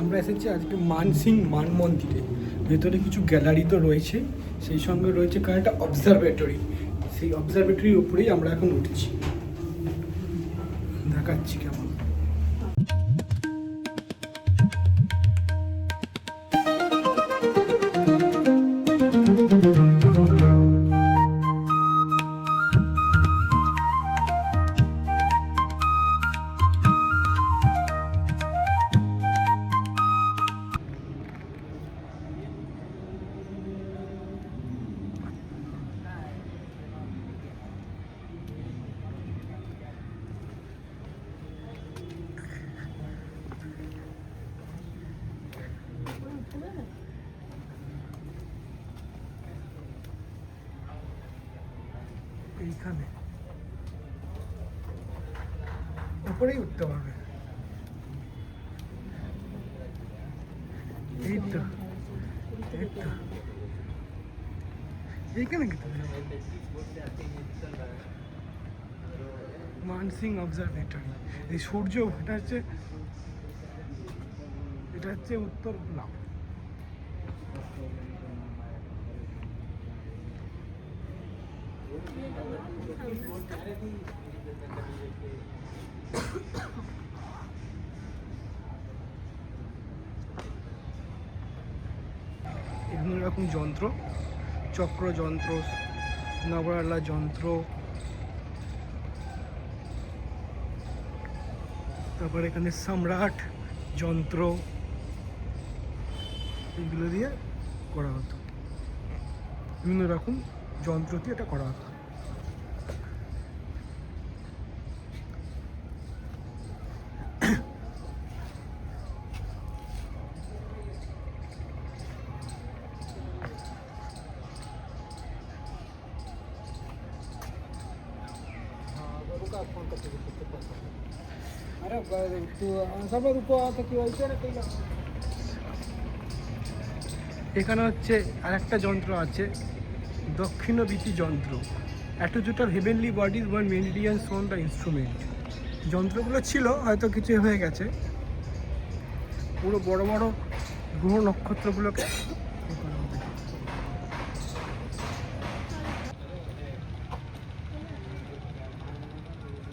আমরা এসেছি আজকে মানসিং মান মন্দিরে। ভেতরে কিছু গ্যালারি তো রয়েছে, সেই সঙ্গে রয়েছে একটা অবজারভেটরি। সেই অবজারভেটরির উপরেই আমরা এখন উঠছি, দেখাচ্ছি কেমন। এইখানে উপরেই উঠতে পারবে। এই তো এইখানে কি মানসিং অবজারভেটরি। এই সূর্য এটা হচ্ছে উত্তর গোলাপ। বিভিন্ন রকম যন্ত্র, চক্র যন্ত্র, নবরালা যন্ত্র, তারপর এখানে সম্রাট যন্ত্র, এগুলো দিয়ে করা হতো। বিভিন্ন রকম যন্ত্র দিয়ে এটা করা হতো। এখানে হচ্ছে আরেকটা যন্ত্র আছে, দক্ষিণবীতি যন্ত্র। Attitude of heavenly bodies one meridian on the instrument. যন্ত্রগুলো ছিল, হয়তো কিছু হয়ে গেছে। পুরো বড় বড় গ্রহ নক্ষত্রগুলোকে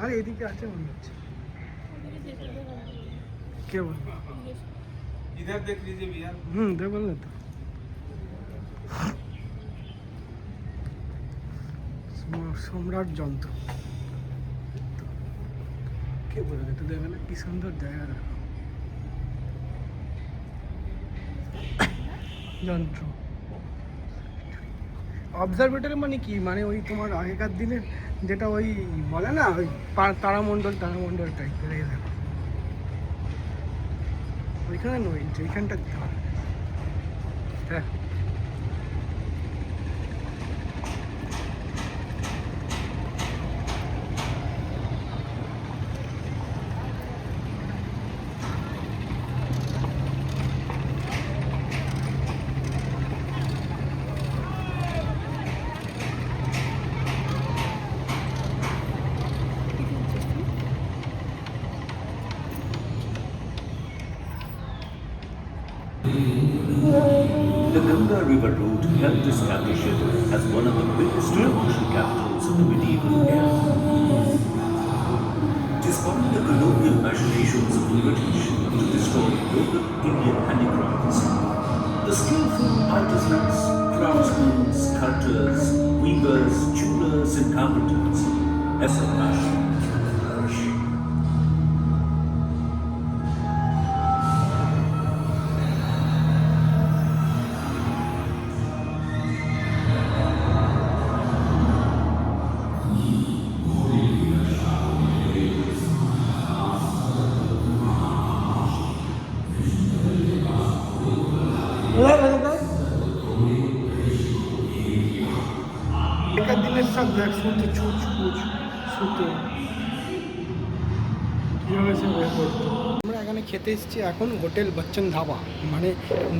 আর এদিকে আছে মনে হচ্ছে। কে বল? इधर देख लीजिए भैया। দেখ বল না তো। সম্রাট যন্ত্র কে বলে? একটু দেখবে না কি সুন্দর জায়গা, দেখো যন্ত্র। অবজারভেটরি মানে কি? মানে ওই তোমার আগেকার দিনের যেটা ওই বলে না, ওই তারামণ্ডল টাইপের। এই দেখো ওইখানে নয়, এইখানটা দিতে হবে। হ্যাঁ, The Ganga River Road helped establish it as one of the biggest commercial capitals of the medieval era. Despite the colonial machinations of the British to destroy local Indian handicrafts, the skillful artisans, craftsmen, sculptors, weavers, jewelers and carpenters have a passion to flourish. আগেকার দিনের সব দেখ, সুতো ছুঁচ সুতো কীভাবে সে বের করতো। আমরা এখানে খেতে এসেছি এখন হোটেল বচ্চন ধাবা। মানে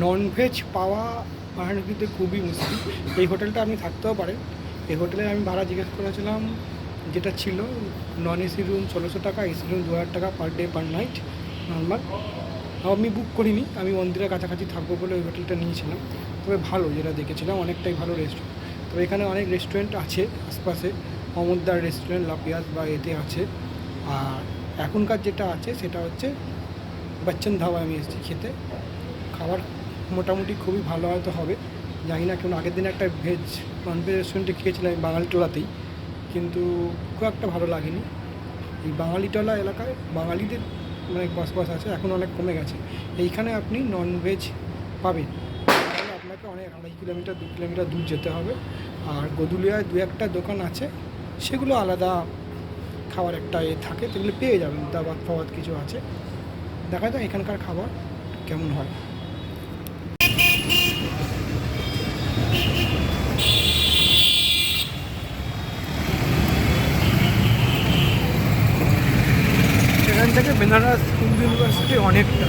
ননভেজ পাওয়া মহানগরীতে খুবই মুশকিল। এই হোটেলটা আপনি থাকতেও পারেন। এই হোটেলে আমি ভাড়া জিজ্ঞেস করেছিলাম, যেটা ছিল নন এসি রুম 1600 টাকা, এসি রুম 2000 টাকা per day per night normal. আমি বুক করিনি, আমি মন্দিরের কাছাকাছি থাকবো বলে ওই হোটেলটা নিয়েছিলাম। তবে ভালো, যেটা দেখেছিলাম অনেকটাই ভালো রেস্টুরেন্ট। তবে এখানে অনেক রেস্টুরেন্ট আছে আশপাশে, অমরদার রেস্টুরেন্ট লাপিয়াস বা এতে আছে। আর এখনকার যেটা আছে সেটা হচ্ছে বচ্চন ধাবা, আমি এসেছি খেতে। খাবার মোটামুটি খুবই ভালো হয়তো হবে, জানি না, কারণ আগের দিন একটা ননভেজ রেস্টুরেন্টে খেয়েছিলাম এই বাঙালিটোলাতেই, কিন্তু খুব একটা ভালো লাগেনি। এই বাঙালিটোলা এলাকায় বাঙালিদের অনেক বসবাস আছে, এখন অনেক কমে গেছে। এইখানে আপনি ননভেজ পাবেন, তাহলে আপনাকে অনেক 2.5 কিলোমিটার 2 কিলোমিটার দূর যেতে হবে। আর গদুলিয়ায় 2-1টা দোকান আছে, সেগুলো আলাদা খাবার একটা থাকে, সেগুলো পেয়ে যাবেন, দাবাত ফাবাত কিছু আছে। দেখা যায় এখানকার খাবার কেমন হয়। এখান থেকে বেনারস হিন্দু ইউনিভার্সিটি অনেকটা।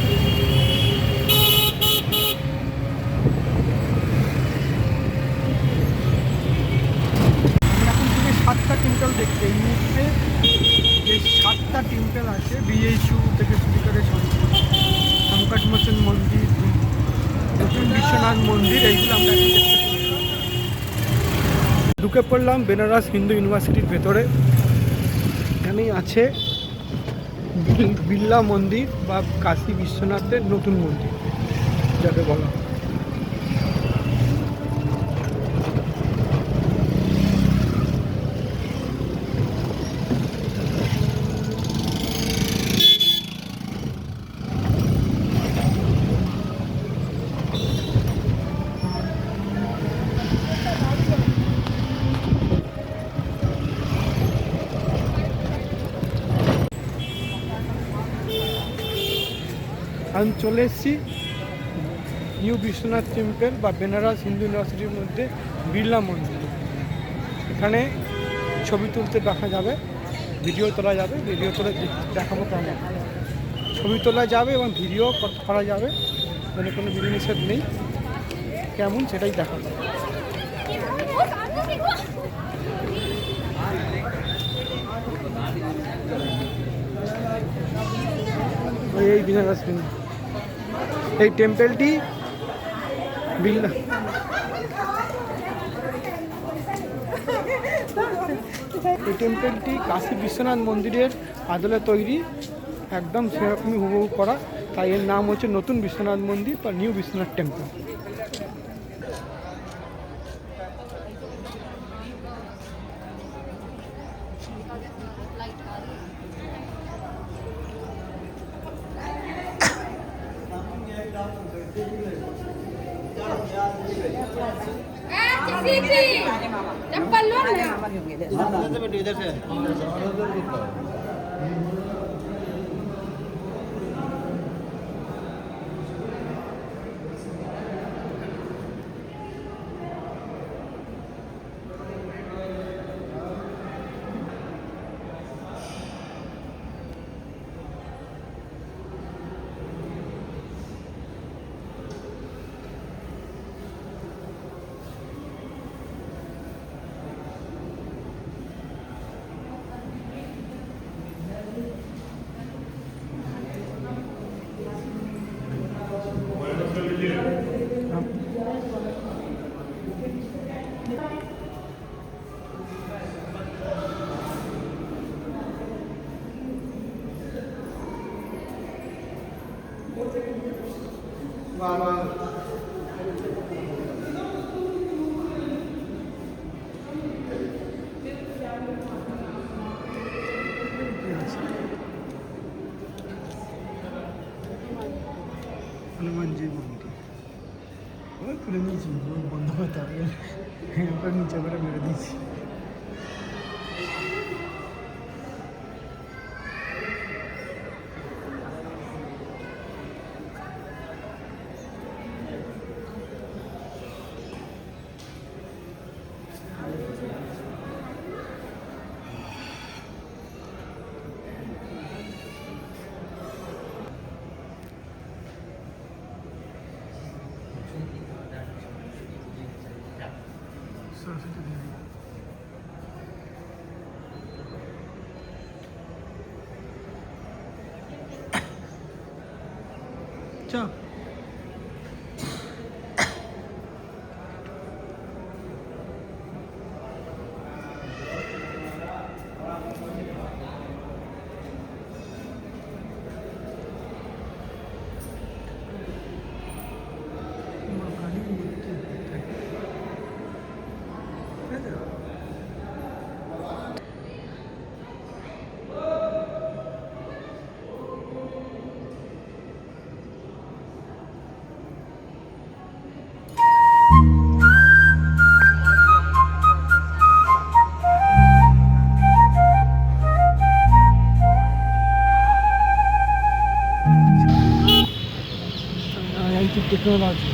এখন থেকে 7টা টেম্পল দেখতে, এই মুহূর্তে যে 7টা টেম্পল আছে, বিএইচইউ থেকে শুরু করে সংকটমোচন মন্দির, নতুন বিশ্বনাথ মন্দির, এইগুলো আমরা এখন দেখতে পেলাম। ঢুকে পড়লাম বেনারস হিন্দু ইউনিভার্সিটির ভেতরে। এখানেই আছে বিড়লা মন্দির বা কাশী বিশ্বনাথের নতুন মন্দির যাকে বলা হয়। আমি চলে এসেছি নিউ বিশ্বনাথ টেম্পল বা বেনারস হিন্দু ইউনিভার্সিটির মধ্যে বিড়লা মন্দির। এখানে ছবি তুলতে দেখা যাবে, ভিডিও তোলা যাবে, ভিডিও তুলে দেখাবো কেমন। ছবি তোলা যাবে এবং ভিডিও করা যাবে, মানে কোনো বিধিনিষেধ নেই, কেমন সেটাই দেখাবো। এই বেনারস এই টেম্পলটি বিড়লা, এই টেম্পলটি কাশী বিশ্বনাথ মন্দিরের আদলে তৈরি, একদম সেরকমই হুবহু করা, তাই এর নাম হচ্ছে নতুন বিশ্বনাথ মন্দির বা নিউ বিশ্বনাথ টেম্পল। चप्पल लो ना। হনুমানজির মন্দির ওই তুলে নিয়েছি, বন্ধ করতে হবে, ওটা নিচে করে মেরে দিয়েছি। सरस्वती देवी চ টেকনোলজি।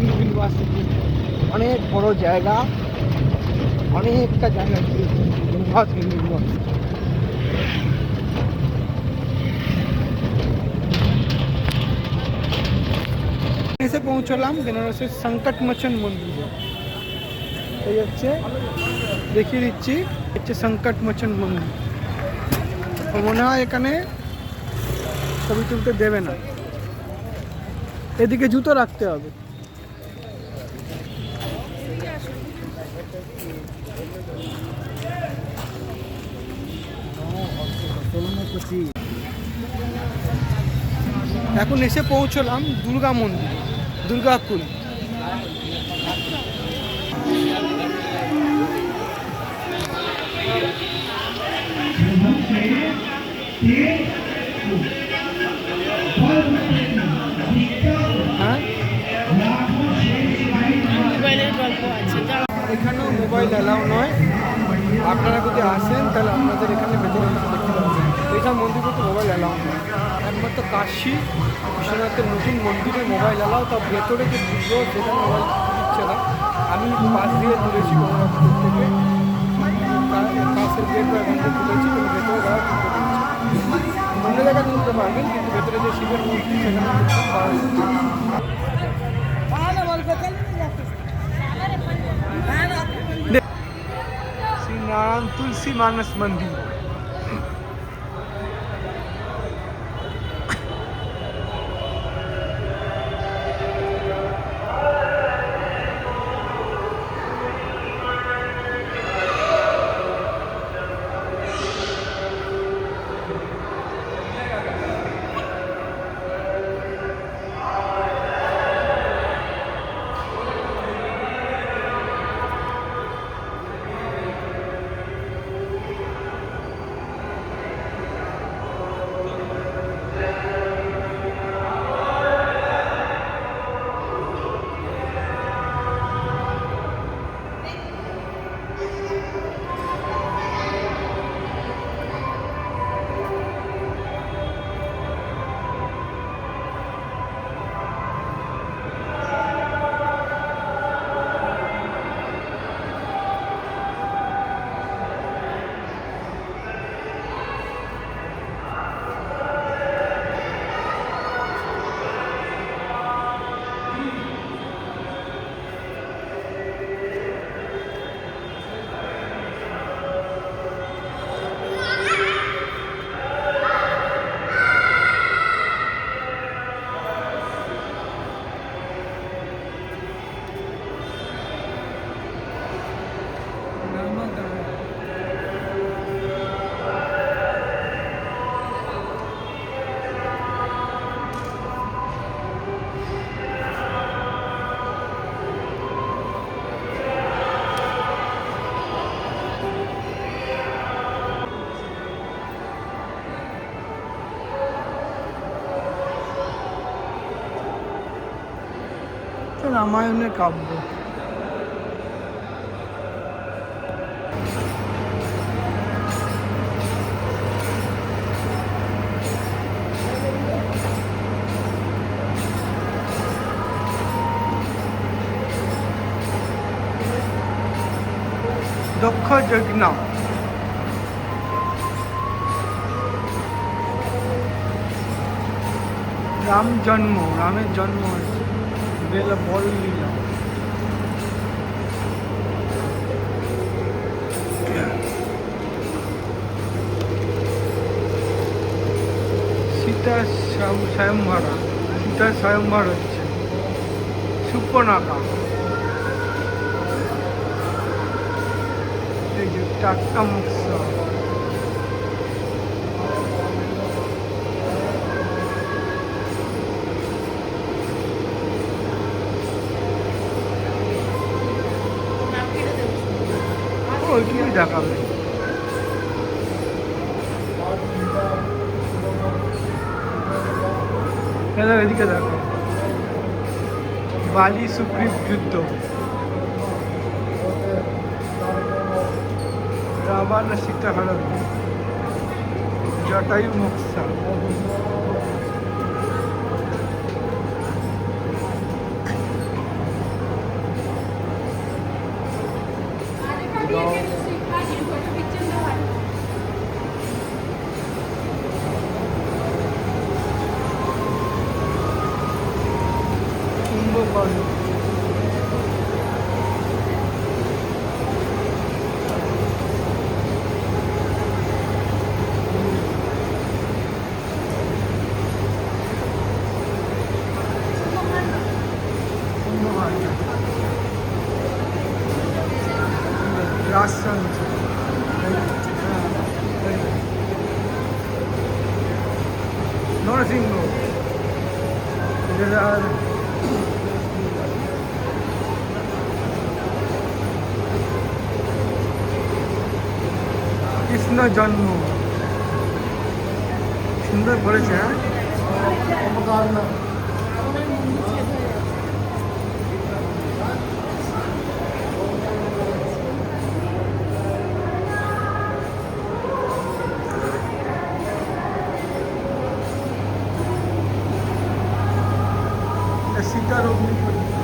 ইউনিভার্সিটি অনেক বড় জায়গা, অনেকটা জায়গা ইউনিভার্সিটি। এসে পৌঁছলাম বেনারসের সংকট মোচন মন্দিরে। এই হচ্ছে, দেখিয়ে দিচ্ছি, হচ্ছে সংকট মোচন মন্দির। মনে হয় এখানে ছবি তুলতে দেবে না, এদিকে জুতো রাখতে হবে। এখন এসে পৌঁছলাম দুর্গা মন্দির, দুর্গাকুল। এখানেও মোবাইল অ্যালাউ নয়। আপনারা যদি আসেন তাহলে আপনাদের এখানে ভেতরে দেখতে পাবেন। এইসব মন্দিরগুলোতে মোবাইল অ্যালাউ নয়। একমাত্র কাশী বিশ্বনাথের নতুন মন্দিরে মোবাইল অ্যালাউ, তার ভেতরে যে ঢুকবো সেখানে মোবাইল দিচ্ছে না। আমি পাশ দিয়ে তুলেছি কোনো রকম থেকে, কাছের গেট বা এখান থেকে তুলেছি, কিন্তু ভেতরে যাওয়া তুলতে পারছি। অন্য জায়গায় তুলতে পারবেন, কিন্তু ভেতরে যে শিবের মূর্তি সেখানে তুলতে পারবেন। श्री नारायण तुलसी मानस मंदिर। রামায়ণের কাব্য। দক্ষ যজ্ঞ। রাম জন্ম, রামের জন্ম হচ্ছে বেলা বল লীলা। সীতা স্বয়ংবরা, সীতার স্বয়ংবর হচ্ছে সুপর্ণখা। এই যে টাটকা মুক্স, ওইটুকুই দেখাবে। এদিকে দেখো, বালি সুগ্রীব যুদ্ধ, রাবণ সীতা হরণ, জটায়ু মোক্ষা। কুম্ভকর্ণ, রাজতন্ত্র, নরসিংহ, কৃষ্ণ জন্ম। সুন্দর বলেছে, হ্যাঁ। সীতার অগ্নি পরীক্ষা।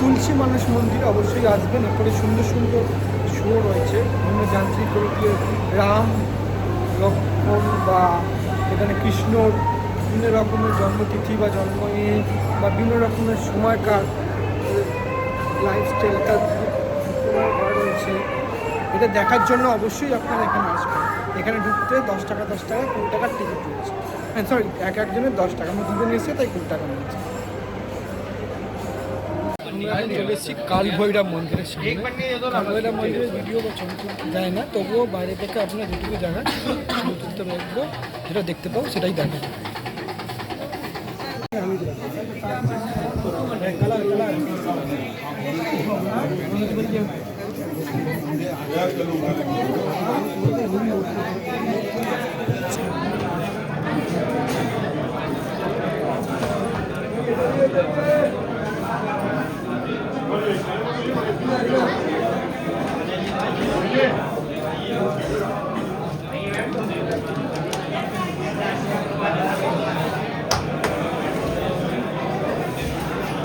তুলসী মানুষ মন্দিরে অবশ্যই আসবেন। এরপরে সুন্দর সুন্দর শো রয়েছে, বিভিন্ন যান্ত্রিক প্রক্রিয়া, রাম লক্ষ্মণ বা এখানে কৃষ্ণর বিভিন্ন রকমের জন্মতিথি বা জন্মদিন বা বিভিন্ন রকমের সময়কার লাইফস্টাইল তার করা রয়েছে। এটা দেখার জন্য অবশ্যই আপনারা এখানে আসবেন। এখানে ঢুকতে 10 টাকা 10 টাকা 20 টাকার টিকিট রয়েছে। হ্যাঁ সরি, একজনের 10 টাকা, আমি দুজন এসে তাই 20 টাকা নিয়েছি। আমরা এখন চলে এসেছি কাল ভৈরব মন্দিরের সামনে। কাল ভৈরব মন্দিরের ভিডিও বা ছবি তুলতে যায় না, তবুও বাইরে থেকে আপনার যেটুকু জায়গা ছবি তুলতে রাখবো, যেটা দেখতে পাবো সেটাই দেখেন।